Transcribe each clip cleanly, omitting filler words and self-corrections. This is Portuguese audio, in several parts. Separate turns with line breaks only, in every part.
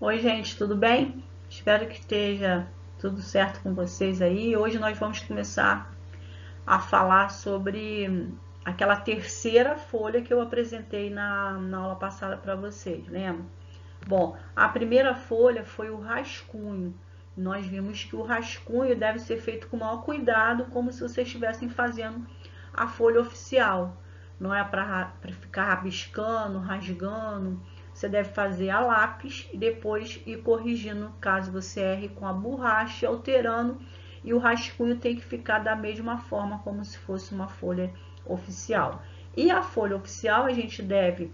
Oi, gente, tudo bem? Espero que esteja tudo certo com vocês aí. Hoje nós vamos começar a falar sobre aquela terceira folha que eu apresentei na aula passada para vocês, lembra? Bom, a primeira folha foi o rascunho. Nós vimos que o rascunho deve ser feito com o maior cuidado, como se vocês estivessem fazendo a folha oficial. Não é para ficar rabiscando, rasgando. Você deve fazer a lápis e depois ir corrigindo, caso você erre com a borracha, alterando. E o rascunho tem que ficar da mesma forma, como se fosse uma folha oficial. E a folha oficial a gente deve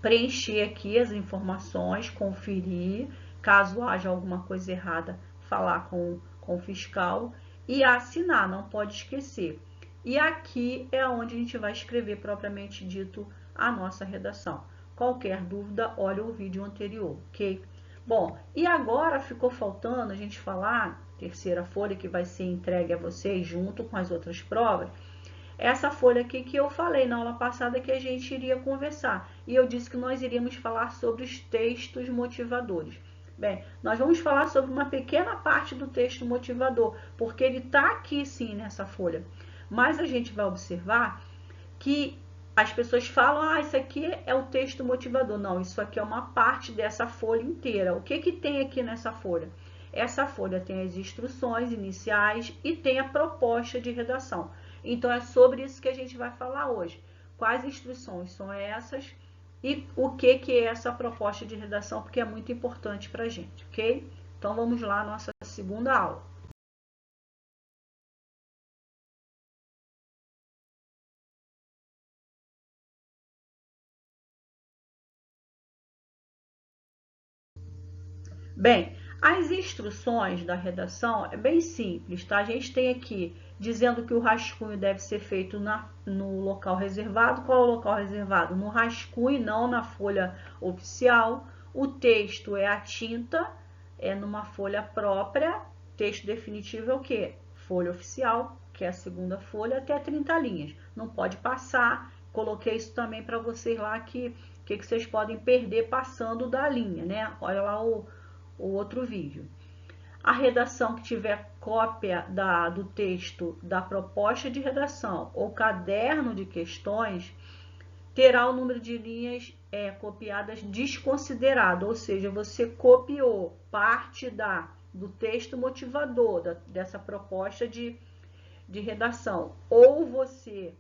preencher aqui as informações, conferir, caso haja alguma coisa errada, falar com o fiscal e assinar, não pode esquecer. E aqui é onde a gente vai escrever propriamente dito a nossa redação. Qualquer dúvida, olha o vídeo anterior, ok? Bom, e agora ficou faltando a gente falar, terceira folha que vai ser entregue a vocês junto com as outras provas, essa folha aqui que eu falei na aula passada que a gente iria conversar. E eu disse que nós iríamos falar sobre os textos motivadores. Bem, nós vamos falar sobre uma pequena parte do texto motivador, porque ele está aqui sim nessa folha. Mas a gente vai observar que as pessoas falam, isso aqui é o texto motivador. Não, isso aqui é uma parte dessa folha inteira. O que tem aqui nessa folha? Essa folha tem as instruções iniciais e tem a proposta de redação. Então, é sobre isso que a gente vai falar hoje. Quais instruções são essas e o que é essa proposta de redação, porque é muito importante para a gente, ok? Então, vamos lá, nossa segunda aula. Bem, as instruções da redação é bem simples, tá? A gente tem aqui dizendo que o rascunho deve ser feito no local reservado. Qual é o local reservado? No rascunho, não na folha oficial. O texto é a tinta, é numa folha própria. Texto definitivo é o quê? Folha oficial, que é a segunda folha, até 30 linhas. Não pode passar. Coloquei isso também para vocês lá que vocês podem perder passando da linha, né? Olha lá o outro vídeo. A redação que tiver cópia do texto da proposta de redação ou caderno de questões terá o número de linhas copiadas desconsiderado, ou seja, você copiou parte do texto motivador dessa proposta de redação, ou você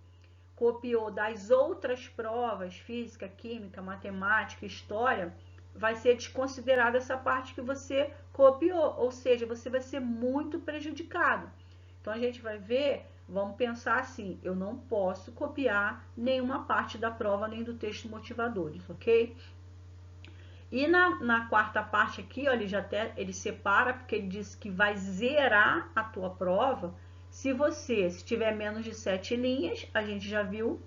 copiou das outras provas, física, química, matemática, história, vai ser desconsiderada essa parte que você copiou, ou seja, você vai ser muito prejudicado. Então, a gente vai ver, vamos pensar assim, eu não posso copiar nenhuma parte da prova nem do texto motivadores, ok? E na quarta parte aqui, ó, ele separa, porque ele diz que vai zerar a tua prova se tiver menos de 7 linhas, a gente já viu,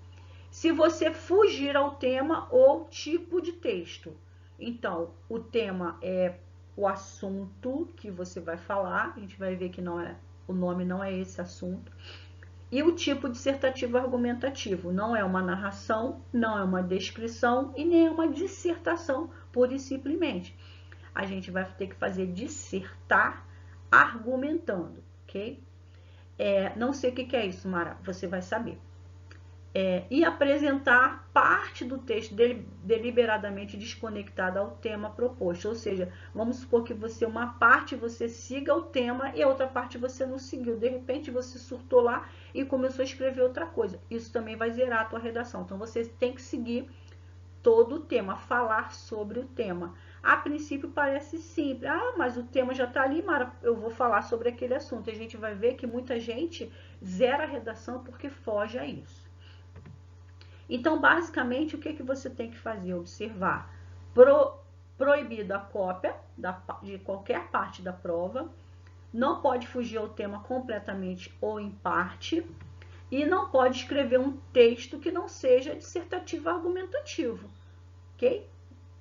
se você fugir ao tema ou tipo de texto. Então, o tema é o assunto que você vai falar, a gente vai ver que o nome não é esse assunto. E o tipo dissertativo argumentativo não é uma narração, não é uma descrição e nem é uma dissertação, pura e simplesmente. A gente vai ter que fazer dissertar argumentando, ok? Não sei o que é isso, Mara, você vai saber. E apresentar parte do texto deliberadamente desconectada ao tema proposto. Ou seja, vamos supor que uma parte você siga o tema e a outra parte você não seguiu. De repente você surtou lá e começou a escrever outra coisa. Isso também vai zerar a tua redação. Então você tem que seguir todo o tema, falar sobre o tema. A princípio parece simples. Mas o tema já está ali, Mara, eu vou falar sobre aquele assunto. E a gente vai ver que muita gente zera a redação porque foge a isso. Então, basicamente, o que você tem que fazer? Observar. Proibido a cópia de qualquer parte da prova. Não pode fugir ao tema completamente ou em parte. E não pode escrever um texto que não seja dissertativo argumentativo. Ok?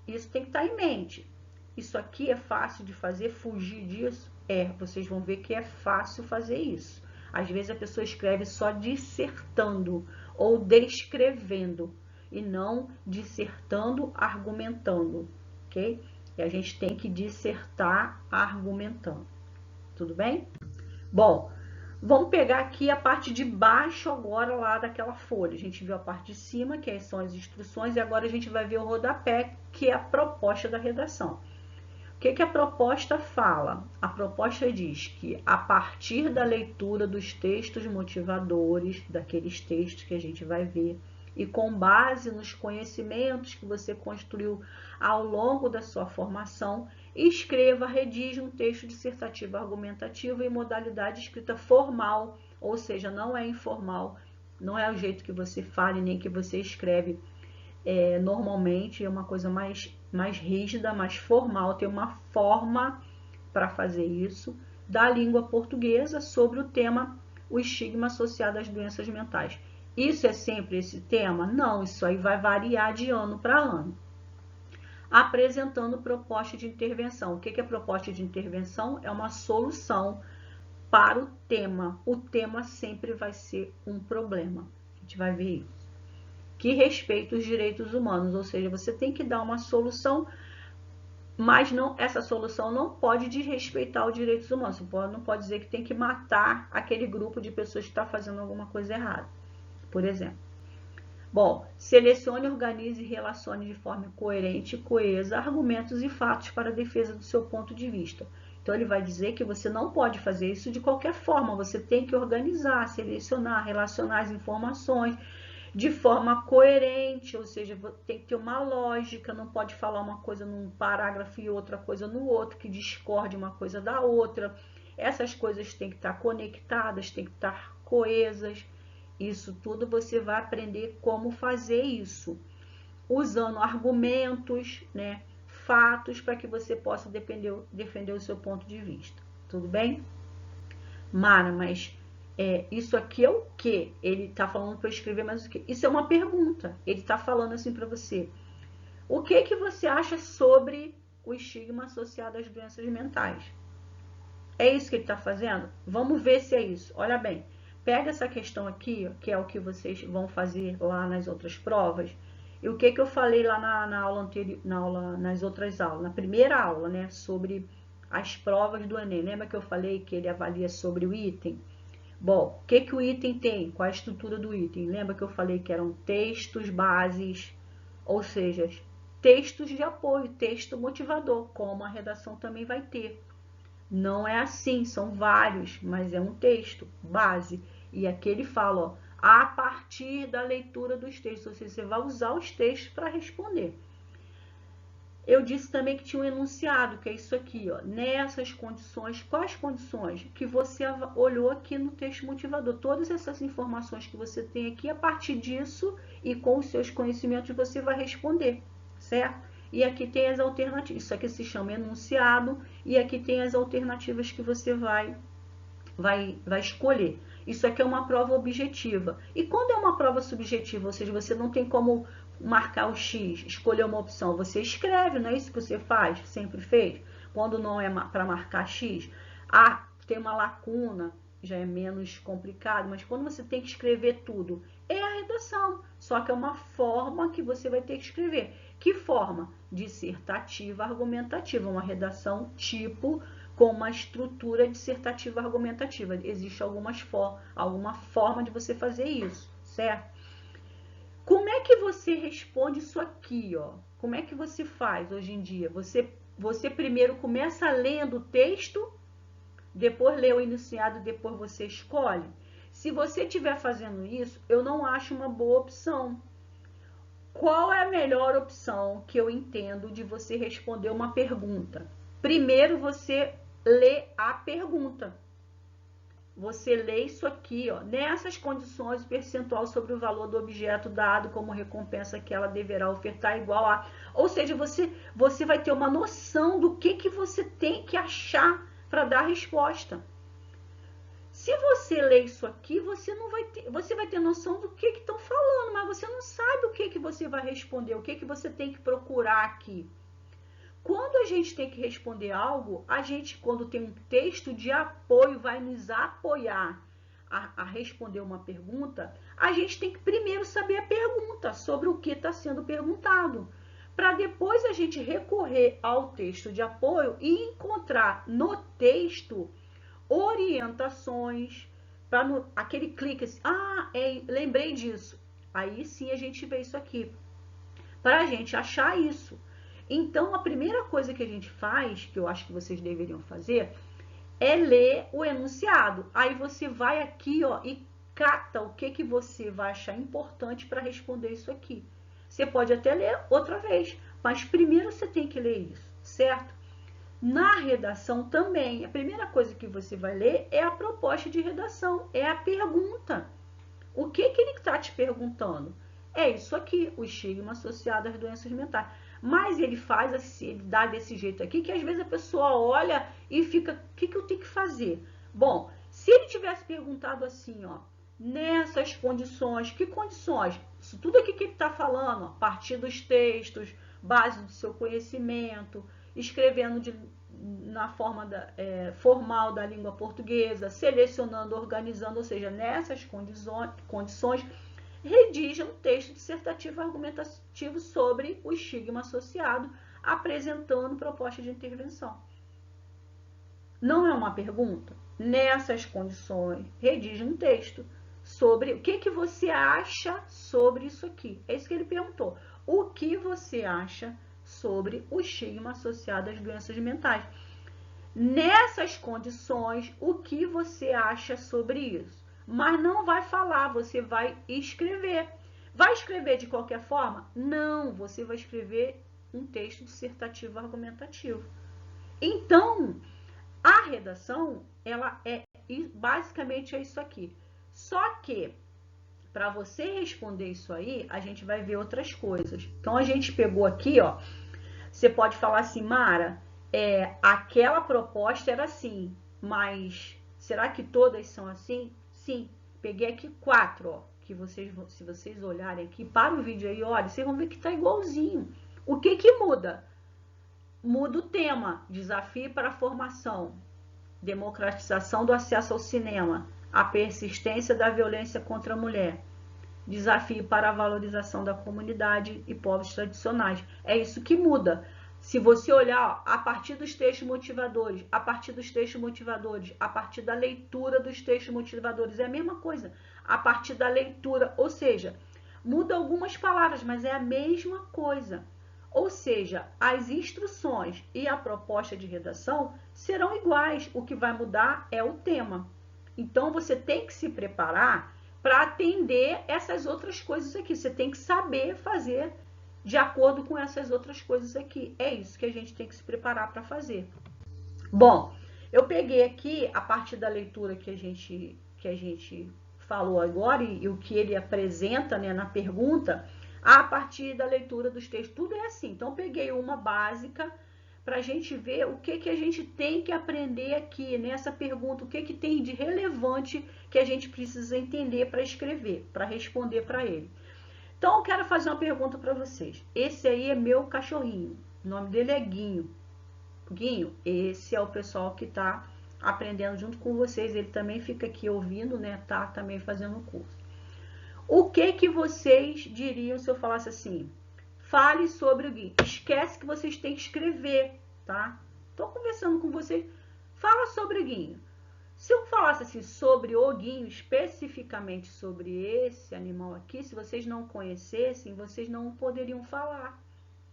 Isso tem que estar em mente. Isso aqui é fácil de fazer, fugir disso? Vocês vão ver que é fácil fazer isso. Às vezes a pessoa escreve só dissertando ou descrevendo e não dissertando, argumentando, ok? E a gente tem que dissertar argumentando. Tudo bem? Bom, vamos pegar aqui a parte de baixo agora lá daquela folha. A gente viu a parte de cima, que são as instruções, e agora a gente vai ver o rodapé, que é a proposta da redação. O que a proposta fala? A proposta diz que a partir da leitura dos textos motivadores, daqueles textos que a gente vai ver, e com base nos conhecimentos que você construiu ao longo da sua formação, escreva, redige um texto dissertativo argumentativo em modalidade escrita formal, ou seja, não é informal, não é o jeito que você fala nem que você escreve normalmente, é uma coisa mais rígida, mais formal, tem uma forma para fazer isso, da língua portuguesa sobre o tema o estigma associado às doenças mentais. Isso é sempre esse tema? Não, isso aí vai variar de ano para ano. Apresentando proposta de intervenção. O que é proposta de intervenção? É uma solução para o tema. O tema sempre vai ser um problema. A gente vai ver isso. Que respeita os direitos humanos, ou seja, você tem que dar uma solução, mas não, essa solução não pode desrespeitar os direitos humanos. Você não pode dizer que tem que matar aquele grupo de pessoas que está fazendo alguma coisa errada, por exemplo. Bom, selecione, organize e relacione de forma coerente e coesa argumentos e fatos para a defesa do seu ponto de vista. Então, ele vai dizer que você não pode fazer isso de qualquer forma, você tem que organizar, selecionar, relacionar as informações de forma coerente, ou seja, tem que ter uma lógica, não pode falar uma coisa num parágrafo e outra coisa no outro, que discorde uma coisa da outra. Essas coisas têm que estar conectadas, têm que estar coesas. Isso tudo você vai aprender como fazer isso, usando argumentos, né, fatos, para que você possa defender o seu ponto de vista. Tudo bem? Mara, mas isso aqui é o quê? Ele está falando para eu escrever, mas o quê? Isso é uma pergunta. Ele está falando assim para você. O que você acha sobre o estigma associado às doenças mentais? É isso que ele está fazendo? Vamos ver se é isso. Olha bem, pega essa questão aqui, que é o que vocês vão fazer lá nas outras provas, e o que eu falei lá na aula anterior, nas outras aulas, na primeira aula, né, sobre as provas do Enem. Lembra que eu falei que ele avalia sobre o item? Bom, o que o item tem? Qual a estrutura do item? Lembra que eu falei que eram textos, bases, ou seja, textos de apoio, texto motivador, como a redação também vai ter. Não é assim, são vários, mas é um texto, base. E aqui ele fala, ó, a partir da leitura dos textos, ou seja, você vai usar os textos para responder. Eu disse também que tinha um enunciado, que é isso aqui, ó. Nessas condições, quais condições? Que você olhou aqui no texto motivador. Todas essas informações que você tem aqui, a partir disso e com os seus conhecimentos, você vai responder, certo? E aqui tem as alternativas. Isso aqui se chama enunciado e aqui tem as alternativas que você vai escolher. Isso aqui é uma prova objetiva. E quando é uma prova subjetiva, ou seja, você não tem como marcar o X, escolher uma opção, você escreve, não é isso que você faz, sempre fez? Quando não é para marcar X, tem uma lacuna, já é menos complicado, mas quando você tem que escrever tudo, é a redação, só que é uma forma que você vai ter que escrever. Que forma? Dissertativa argumentativa, uma redação tipo com uma estrutura dissertativa argumentativa. Existe alguma forma de você fazer isso, certo? Como é que você responde isso aqui, ó? Como é que você faz hoje em dia? Você primeiro começa lendo o texto, depois lê o enunciado, depois você escolhe? Se você estiver fazendo isso, eu não acho uma boa opção. Qual é a melhor opção que eu entendo de você responder uma pergunta? Primeiro você lê a pergunta. Você lê isso aqui, ó. Nessas condições, o percentual sobre o valor do objeto dado como recompensa que ela deverá ofertar é igual a... Ou seja, você vai ter uma noção do que você tem que achar para dar a resposta. Se você lê isso aqui, você vai ter noção do que estão falando, mas você não sabe o que você vai responder, o que você tem que procurar aqui. Quando a gente tem que responder algo, a gente, quando tem um texto de apoio, vai nos apoiar a responder uma pergunta, a gente tem que primeiro saber a pergunta, sobre o que está sendo perguntado. para depois a gente recorrer ao texto de apoio e encontrar no texto orientações, para aquele clique assim, lembrei disso. Aí sim a gente vê isso aqui, para a gente achar isso. Então, a primeira coisa que a gente faz, que eu acho que vocês deveriam fazer, é ler o enunciado. Aí você vai aqui, ó, e cata o que você vai achar importante para responder isso aqui. Você pode até ler outra vez, mas primeiro você tem que ler isso, certo? Na redação também, a primeira coisa que você vai ler é a proposta de redação, é a pergunta. O que ele está te perguntando? É isso aqui, o estigma associado às doenças mentais. Mas ele faz assim, ele dá desse jeito aqui, que às vezes a pessoa olha e fica, o que eu tenho que fazer? Bom, se ele tivesse perguntado assim, ó, nessas condições, que condições? Isso tudo aqui que ele está falando, a partir dos textos, base do seu conhecimento, escrevendo na forma formal da língua portuguesa, selecionando, organizando, ou seja, nessas condições, redige um texto dissertativo argumentativo sobre o estigma associado, apresentando proposta de intervenção. Não é uma pergunta? Nessas condições, redige um texto sobre o que você acha sobre isso aqui. É isso que ele perguntou. O que você acha sobre o estigma associado às doenças mentais? Nessas condições, o que você acha sobre isso? Mas não vai falar, você vai escrever. Vai escrever de qualquer forma? Não, você vai escrever um texto dissertativo argumentativo. Então, a redação, ela basicamente é isso aqui. Só que, para você responder isso aí, a gente vai ver outras coisas. Então, a gente pegou aqui, ó, você pode falar assim, Mara, aquela proposta era assim, mas será que todas são assim? Sim, peguei aqui 4, ó, que se vocês olharem aqui, para o vídeo aí, olha, vocês vão ver que está igualzinho. O que muda? Muda o tema, desafio para a formação, democratização do acesso ao cinema, a persistência da violência contra a mulher, desafio para a valorização da comunidade e povos tradicionais. É isso que muda. Se você olhar, ó, a partir dos textos motivadores, a partir dos textos motivadores, a partir da leitura dos textos motivadores, é a mesma coisa. A partir da leitura, ou seja, muda algumas palavras, mas é a mesma coisa. Ou seja, as instruções e a proposta de redação serão iguais. O que vai mudar é o tema. Então, você tem que se preparar para atender essas outras coisas aqui. Você tem que saber fazer de acordo com essas outras coisas aqui. É isso que a gente tem que se preparar para fazer. Bom, eu peguei aqui, a partir da leitura que a gente falou agora e o que ele apresenta, né, na pergunta, a partir da leitura dos textos, tudo é assim. Então, eu peguei uma básica para a gente ver o que a gente tem que aprender aqui nessa pergunta, o que tem de relevante que a gente precisa entender para escrever, para responder para ele. Então, eu quero fazer uma pergunta para vocês. Esse aí é meu cachorrinho. O nome dele é Guinho. Guinho, esse é o pessoal que está aprendendo junto com vocês. Ele também fica aqui ouvindo, né? Tá também fazendo o curso. O que vocês diriam se eu falasse assim? Fale sobre o Guinho. Esquece que vocês têm que escrever, tá? Estou conversando com vocês. Fala sobre o Guinho. Se eu falasse assim sobre o Guinho, especificamente sobre esse animal aqui, se vocês não conhecessem, vocês não poderiam falar.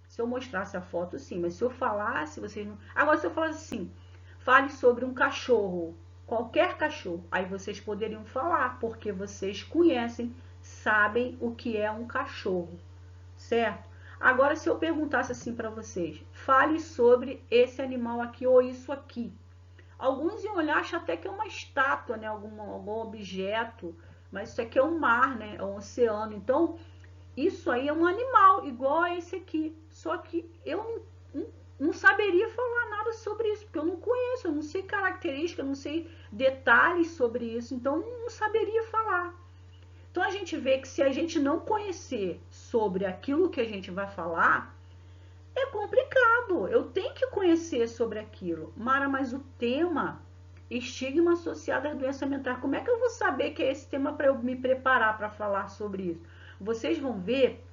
Se eu mostrasse a foto, sim, mas se eu falasse, vocês não... Agora, se eu falasse assim, fale sobre um cachorro, qualquer cachorro, aí vocês poderiam falar, porque vocês conhecem, sabem o que é um cachorro, certo? Agora, se eu perguntasse assim para vocês, fale sobre esse animal aqui ou isso aqui. Alguns iam olhar, acham até que é uma estátua, né? Algum objeto, mas isso aqui é um mar, né? É um oceano. Então, isso aí é um animal, igual a esse aqui. Só que eu não saberia falar nada sobre isso, porque eu não conheço, eu não sei características, eu não sei detalhes sobre isso, então não saberia falar. Então, a gente vê que se a gente não conhecer sobre aquilo que a gente vai falar, é complicado, eu tenho que conhecer sobre aquilo. Mara, mas o tema, estigma associado à doença mental, como é que eu vou saber que é esse tema para eu me preparar para falar sobre isso? Vocês vão ver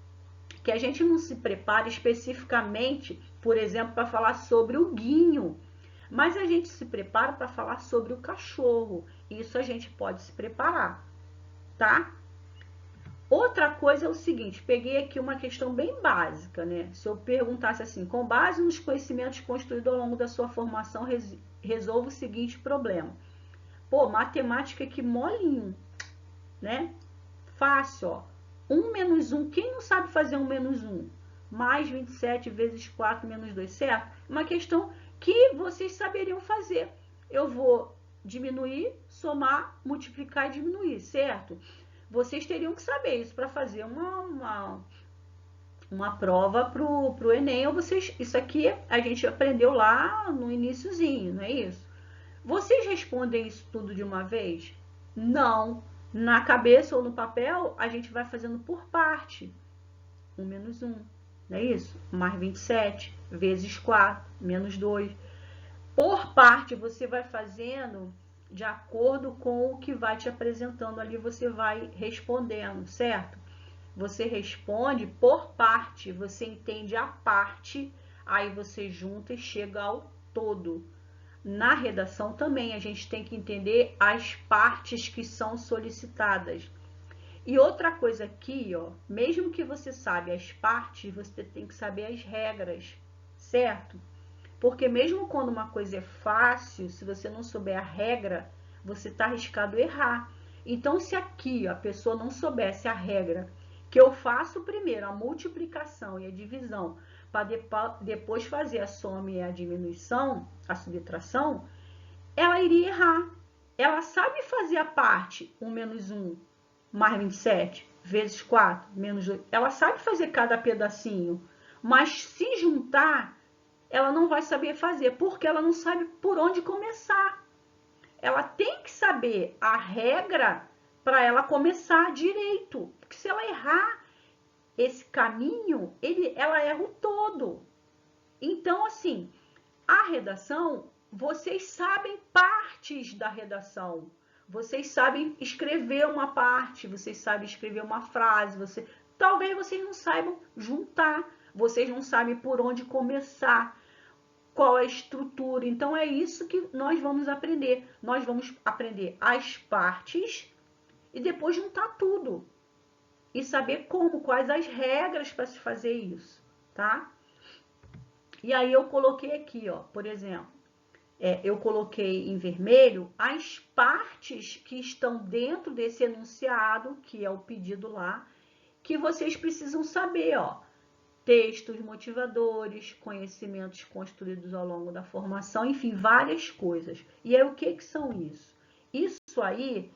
que a gente não se prepara especificamente, por exemplo, para falar sobre o guinho, mas a gente se prepara para falar sobre o cachorro. Isso a gente pode se preparar, tá? Outra coisa é o seguinte, peguei aqui uma questão bem básica, né? Se eu perguntasse assim, com base nos conhecimentos construídos ao longo da sua formação, resolva o seguinte problema. Pô, matemática que molinho, né? Fácil, ó. 1 menos 1, quem não sabe fazer 1 menos 1? Mais 27 vezes 4 menos 2, certo? Uma questão que vocês saberiam fazer. Eu vou diminuir, somar, multiplicar e diminuir, certo? Vocês teriam que saber isso para fazer uma prova para o Enem. Ou vocês, isso aqui a gente aprendeu lá no iniciozinho, não é isso? Vocês respondem isso tudo de uma vez? Não. Na cabeça ou no papel, a gente vai fazendo por parte. 1 menos 1, não é isso? Mais 27, vezes 4, menos 2. Por parte, você vai fazendo de acordo com o que vai te apresentando ali, você vai respondendo, certo? Você responde por parte, você entende a parte, aí você junta e chega ao todo. Na redação também a gente tem que entender as partes que são solicitadas. E outra coisa aqui, ó, mesmo que você saiba as partes, você tem que saber as regras, certo? Porque mesmo quando uma coisa é fácil, se você não souber a regra, você está arriscado a errar. Então, se aqui a pessoa não soubesse a regra, que eu faço primeiro a multiplicação e a divisão, para depois fazer a soma e a diminuição, a subtração, ela iria errar. Ela sabe fazer a parte 1 menos 1 mais 27 vezes 4 menos 2. Ela sabe fazer cada pedacinho, mas se juntar, ela não vai saber fazer, porque ela não sabe por onde começar. Ela tem que saber a regra para ela começar direito, porque se ela errar esse caminho, ela erra o todo. Então, assim, a redação, vocês sabem partes da redação. Vocês sabem escrever uma parte, vocês sabem escrever uma frase, talvez vocês não saibam juntar, vocês não sabem por onde começar, qual é a estrutura. Então, é isso que nós vamos aprender. Nós vamos aprender as partes e depois juntar tudo. E saber quais as regras para se fazer isso, tá? E aí eu coloquei aqui, ó, por exemplo, eu coloquei em vermelho as partes que estão dentro desse enunciado, que é o pedido lá, que vocês precisam saber, ó. Textos motivadores, conhecimentos construídos ao longo da formação, enfim, várias coisas. E aí, o que são isso? Isso aí,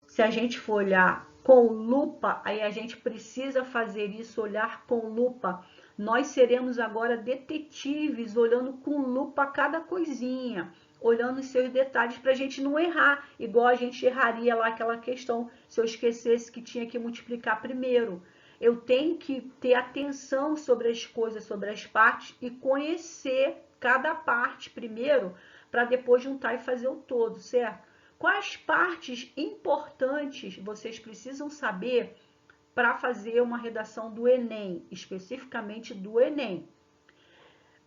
se a gente for olhar com lupa, aí a gente precisa fazer isso, olhar com lupa. Nós seremos agora detetives, olhando com lupa cada coisinha, olhando os seus detalhes para a gente não errar, igual a gente erraria lá aquela questão, se eu esquecesse que tinha que multiplicar primeiro. Eu tenho que ter atenção sobre as coisas, sobre as partes e conhecer cada parte primeiro para depois juntar e fazer o todo, certo? Quais partes importantes vocês precisam saber para fazer uma redação do Enem, especificamente do Enem?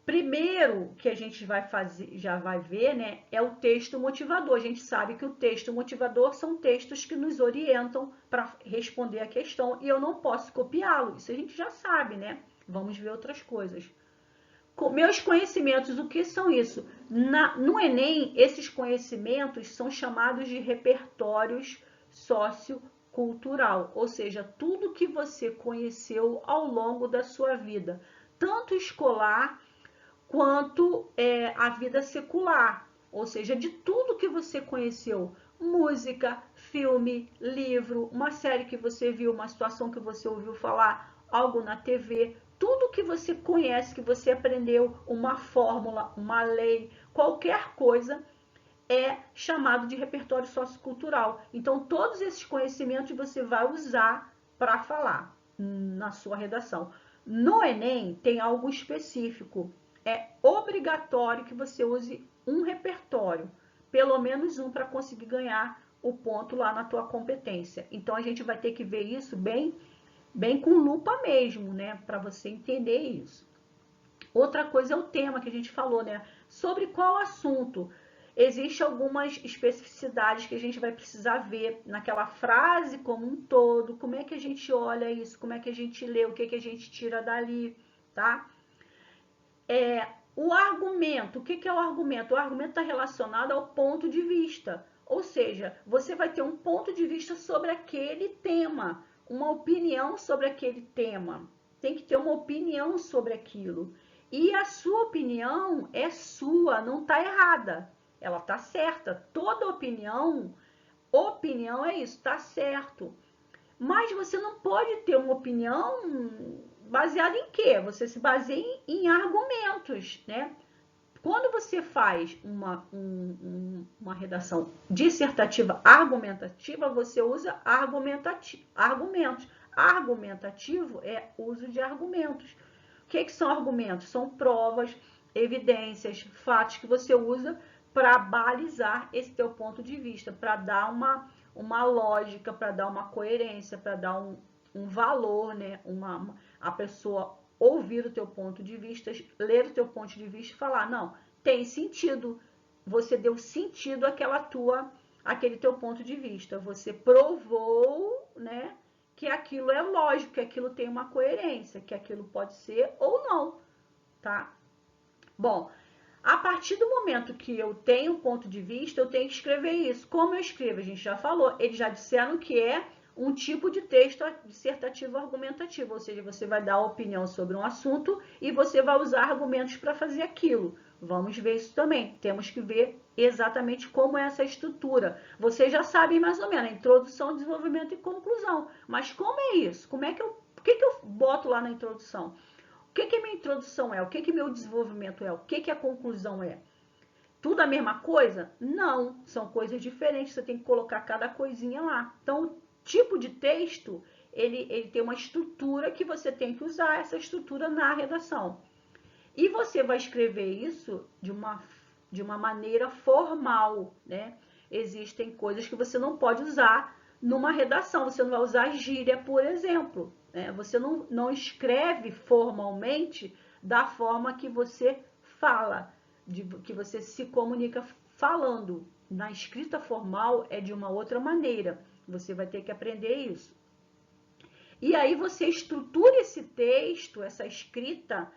Primeiro que a gente vai fazer, já vai ver, né, é o texto motivador. A gente sabe que o texto motivador são textos que nos orientam para responder a questão e eu não posso copiá-lo. Isso a gente já sabe, né? Vamos ver outras coisas. Meus conhecimentos, o que são isso? No Enem, esses conhecimentos são chamados de repertórios sociocultural, ou seja, tudo que você conheceu ao longo da sua vida, tanto escolar quanto a vida secular, ou seja, de tudo que você conheceu, música, filme, livro, uma série que você viu, uma situação que você ouviu falar, algo na TV, tudo que você conhece, que você aprendeu, uma fórmula, uma lei, qualquer coisa é chamado de repertório sociocultural. Então, todos esses conhecimentos você vai usar para falar na sua redação. No Enem, tem algo específico. É obrigatório que você use um repertório, pelo menos um, para conseguir ganhar o ponto lá na tua competência. Então, a gente vai ter que ver isso bem bem com lupa mesmo, né, para você entender isso. Outra coisa é o tema que a gente falou, né, sobre qual assunto. Existem algumas especificidades que a gente vai precisar ver naquela frase como um todo, como é que a gente olha isso, como é que a gente lê, o que que a gente tira dali, tá? O argumento, o que é o argumento? O argumento está relacionado ao ponto de vista, ou seja, você vai ter um ponto de vista sobre aquele tema, uma opinião sobre aquele tema, tem que ter uma opinião sobre aquilo. E a sua opinião é sua, não está errada, ela está certa. Toda opinião é isso, está certo. Mas você não pode ter uma opinião baseada em quê? Você se baseia em argumentos, né? Quando você faz uma redação dissertativa argumentativa, você usa argumentos. Argumentativo é uso de argumentos. O que são argumentos? São provas, evidências, fatos que você usa para balizar esse teu ponto de vista, para dar uma lógica, para dar uma coerência, para dar um valor, né? A pessoa ouvir o teu ponto de vista, ler o teu ponto de vista e falar, não, tem sentido, você deu sentido àquele teu ponto de vista, você provou, né, que aquilo é lógico, que aquilo tem uma coerência, que aquilo pode ser ou não, tá? Bom, a partir do momento que eu tenho um ponto de vista, eu tenho que escrever isso. Como eu escrevo? A gente já falou, eles já disseram que é um tipo de texto dissertativo argumentativo, ou seja, você vai dar opinião sobre um assunto e você vai usar argumentos para fazer aquilo. Vamos ver isso também. Temos que ver exatamente como é essa estrutura. Vocês já sabem mais ou menos, a introdução, desenvolvimento e conclusão. Mas como é isso? O que eu boto lá na introdução? O que minha introdução é? O que meu desenvolvimento é? O que a conclusão é? Tudo a mesma coisa? Não, são coisas diferentes, você tem que colocar cada coisinha lá. Então, o tipo de texto, ele tem uma estrutura que você tem que usar essa estrutura na redação. E você vai escrever isso de uma maneira formal, né? Existem coisas que você não pode usar numa redação, você não vai usar gíria, por exemplo. Né? Você não escreve formalmente da forma que você fala, que você se comunica falando. Na escrita formal é de uma outra maneira. Você vai ter que aprender isso. E aí você estrutura esse texto, essa escrita,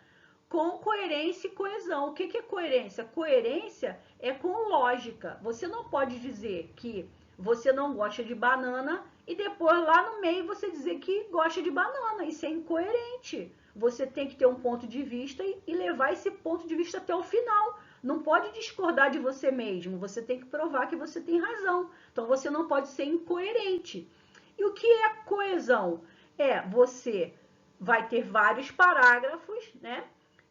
com coerência e coesão. O que é coerência? Coerência é com lógica. Você não pode dizer que você não gosta de banana e depois lá no meio você dizer que gosta de banana. Isso é incoerente. Você tem que ter um ponto de vista e levar esse ponto de vista até o final. Não pode discordar de você mesmo. Você tem que provar que você tem razão. Então você não pode ser incoerente. E o que é coesão? Você vai ter vários parágrafos, né?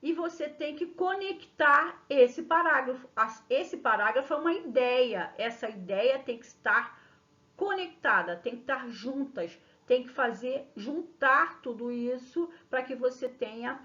E você tem que conectar esse parágrafo. Esse parágrafo é uma ideia. Essa ideia tem que estar conectada, tem que estar juntas, tem que juntar tudo isso para que você tenha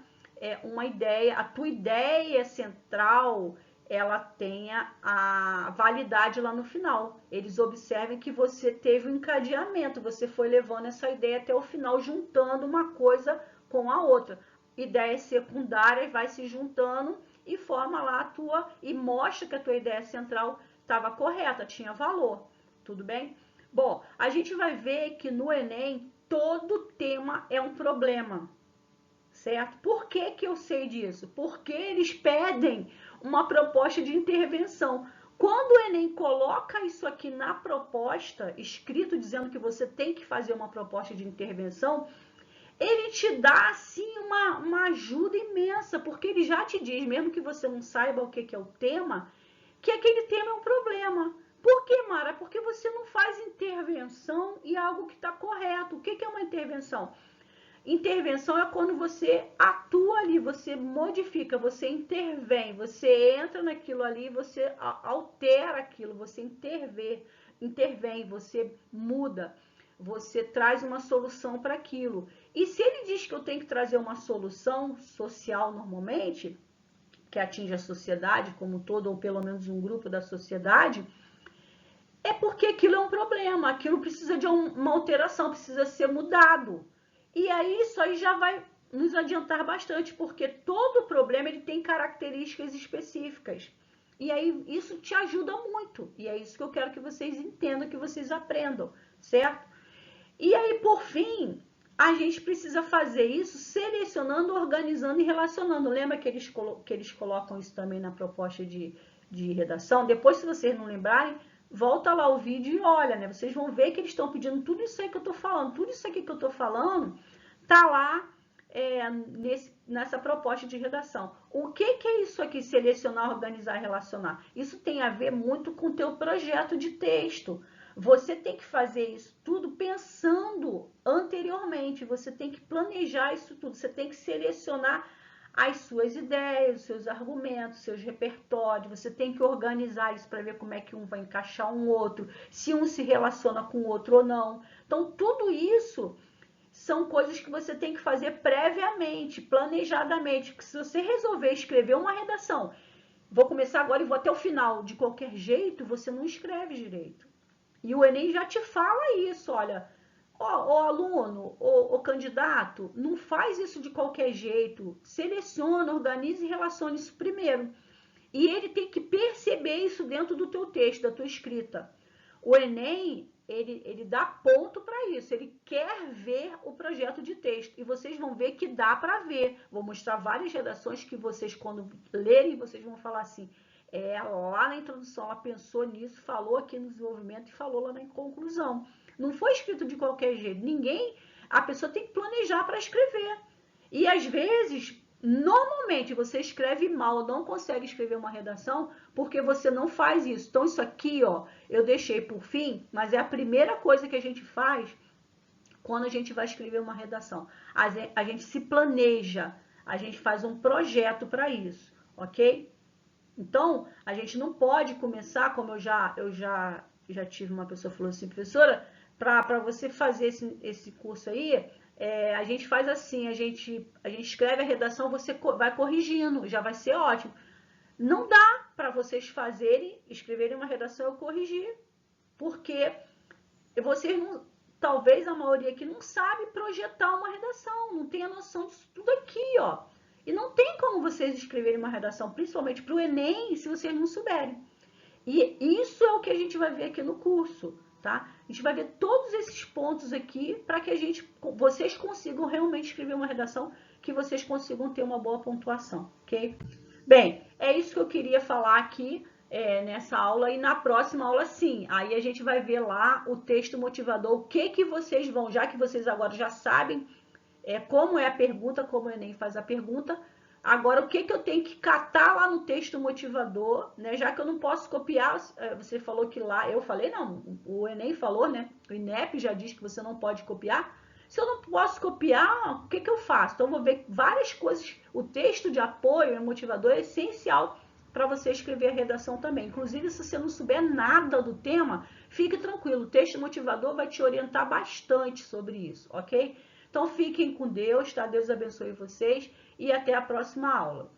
uma ideia, a tua ideia central, ela tenha a validade lá no final. Eles observem que você teve um encadeamento, você foi levando essa ideia até o final, juntando uma coisa com a outra. Ideias secundárias vai se juntando e forma lá a tua, e mostra que a tua ideia central estava correta, tinha valor. Tudo bem? Bom, a gente vai ver que no Enem todo tema é um problema, certo? Por que que eu sei disso? Porque eles pedem uma proposta de intervenção. Quando o Enem coloca isso aqui na proposta, escrito dizendo que você tem que fazer uma proposta de intervenção, ele te dá assim uma ajuda imensa, porque ele já te diz, mesmo que você não saiba o que é o tema, que aquele tema é um problema. Por que, Mara? Porque você não faz intervenção e algo que está correto. O que é uma intervenção? Intervenção é quando você atua ali, você modifica, você intervém, você entra naquilo ali, você altera aquilo, você intervém, você muda, você traz uma solução para aquilo. E se ele diz que eu tenho que trazer uma solução social normalmente, que atinge a sociedade como um todo, ou pelo menos um grupo da sociedade, é porque aquilo é um problema, aquilo precisa de uma alteração, precisa ser mudado. E aí isso aí já vai nos adiantar bastante, porque todo problema ele tem características específicas. E aí isso te ajuda muito. E é isso que eu quero que vocês entendam, que vocês aprendam, certo? E aí, por fim, a gente precisa fazer isso selecionando, organizando e relacionando. Lembra que eles colocam isso também na proposta de redação? Depois, se vocês não lembrarem, volta lá o vídeo e olha, né? Vocês vão ver que eles estão pedindo tudo isso aí que eu estou falando. Tudo isso aqui que eu estou falando tá lá nessa proposta de redação. O que é isso aqui, selecionar, organizar e relacionar? Isso tem a ver muito com o teu projeto de texto. Você tem que fazer isso tudo pensando anteriormente, você tem que planejar isso tudo, você tem que selecionar as suas ideias, os seus argumentos, seus repertórios, você tem que organizar isso para ver como é que um vai encaixar um outro, se um se relaciona com o outro ou não. Então, tudo isso são coisas que você tem que fazer previamente, planejadamente, porque se você resolver escrever uma redação, vou começar agora e vou até o final, de qualquer jeito, você não escreve direito. E o Enem já te fala isso, olha, ó aluno, ó candidato, não faz isso de qualquer jeito, seleciona, organiza e relaciona isso primeiro. E ele tem que perceber isso dentro do teu texto, da tua escrita. O Enem, ele dá ponto para isso, ele quer ver o projeto de texto. E vocês vão ver que dá para ver. Vou mostrar várias redações que vocês, quando lerem, vocês vão falar assim, lá na introdução ela pensou nisso, falou aqui no desenvolvimento e falou lá na conclusão. Não foi escrito de qualquer jeito. A pessoa tem que planejar para escrever. E às vezes, normalmente você escreve mal, não consegue escrever uma redação porque você não faz isso. Então isso aqui, ó, eu deixei por fim, mas é a primeira coisa que a gente faz quando a gente vai escrever uma redação. A gente se planeja, a gente faz um projeto para isso, ok? Então, a gente não pode começar, como eu já tive uma pessoa que falou assim, professora, para você fazer esse curso aí, a gente faz assim, a gente escreve a redação, você vai corrigindo, já vai ser ótimo. Não dá para vocês escreverem uma redação e eu corrigir, porque vocês não, talvez a maioria aqui não sabe projetar uma redação, não tem a noção disso tudo aqui, ó. E não tem como vocês escreverem uma redação, principalmente para o Enem, se vocês não souberem. E isso é o que a gente vai ver aqui no curso, tá? A gente vai ver todos esses pontos aqui para que vocês consigam realmente escrever uma redação, que vocês consigam ter uma boa pontuação, ok? Bem, é isso que eu queria falar aqui nessa aula, e na próxima aula sim, aí a gente vai ver lá o texto motivador, o que vocês vão, já que vocês agora já sabem como é a pergunta, como o Enem faz a pergunta. Agora, o que eu tenho que catar lá no texto motivador, né? Já que eu não posso copiar, você falou que lá, eu falei, não, o Enem falou, né? O INEP já diz que você não pode copiar. Se eu não posso copiar, o que eu faço? Então, eu vou ver várias coisas. O texto de apoio motivador é essencial para você escrever a redação também. Inclusive, se você não souber nada do tema, fique tranquilo. O texto motivador vai te orientar bastante sobre isso, ok? Então, fiquem com Deus, tá? Deus abençoe vocês e até a próxima aula.